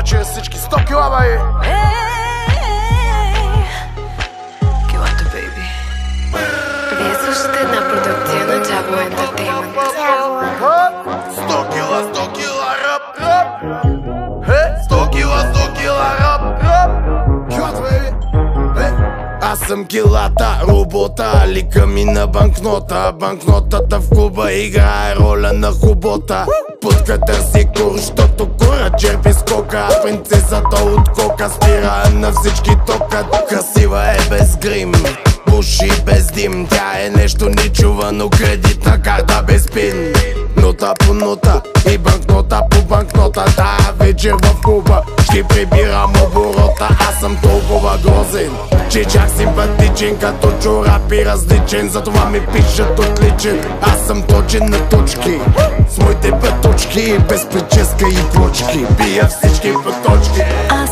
Че всички 100 кила, бай! Килата, бейби. Вие слушате една продукция на Джабо Ентертеймент. 100 кила ръп! 100 кила ръп! Килата, бейби! Аз съм килата, робота, лика ми на банкнота. Банкнотата в клуба играе роля на хубота. Путка търси кур, щото кура черпи скока. Принцесата от кока спира на всички тока. Красива е без грим, буши без дим. Тя е нещо нечувано, кредитна карта без пин. Нота по нота и банкнота по банкнота. Тая вечер в клуба ще прибирам оборота. Аз съм толкова грозен, че чак симпатичен, като чорапи различен. Затова ми пишат отличен. Аз съм точен на точки, с моите пъточки, без прическа и плочки. Бия всички пъточки. Аз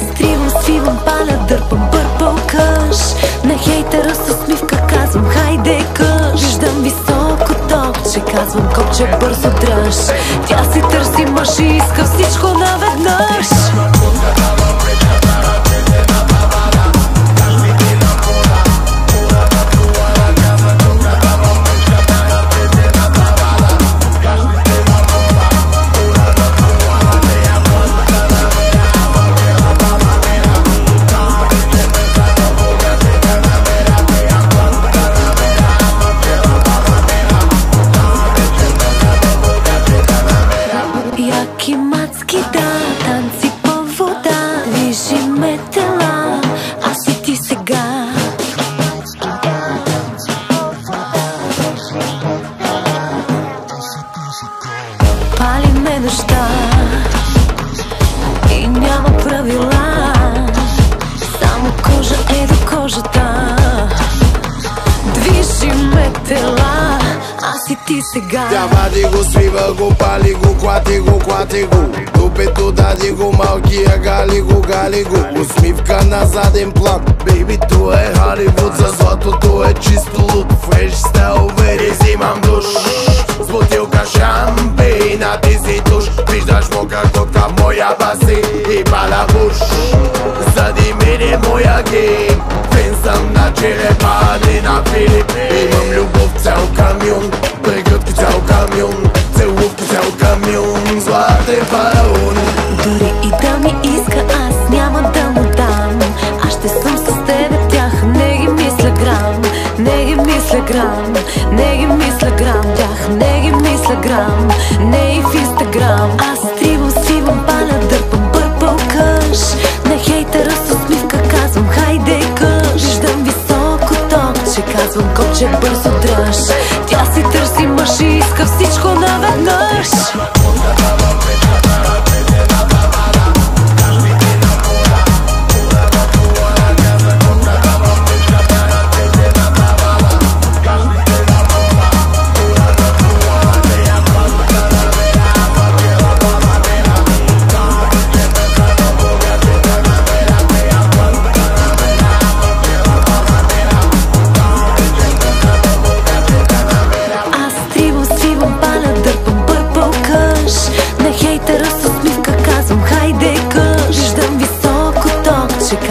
свивам, паля, дърпам пърпъл къш. На хейтера с усмивка казвам хайде къш. Виждам високо топче, казвам копче, бързо дръж. Тя си търси мъж и иска всичко наведнъж. Яки мацки, да, танци по вода. Движи ме тела, аз и ти сега. Пали ме неща и няма правила. Само кожа е до кожата. Движи ме тела, аз и ти сега. Тя вади го, свива го, пали го, клати го. Дупето дади го, малкия гали го. Усмивка на заден план. Бейби, това е Халивуд, за златото е чисто луд. Фреш стайл, вери, взимам душ с бутилка шампейна, ти си душ. Виждаш мокра котка в моя басейн и паля буш. Зади мене моя гейм, фен съм на черепа, не на Филип. Имам любов цял камион, прегръдки цял камион, целувки цял камион, златен фараон. Дори и да ми иска, аз няма да му дам. Аз ще съм с тебе, тях не ги мисля грам. Не ги мисля грам, не ги мисля грам. Тях не ги мисля грам, не и в Инстаграм. Аз свивам, паля, дърпам пърпъл къш. На хейтера с усмивка казвам хайде къш. Виждам високо топче, казвам копче, бързо дръж. Тя си търси мъж и иска всичко наведнъж.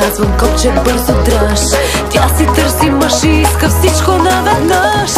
Казвам копче, бързо дръж. Тя си търси мъж и иска всичко наведнъж.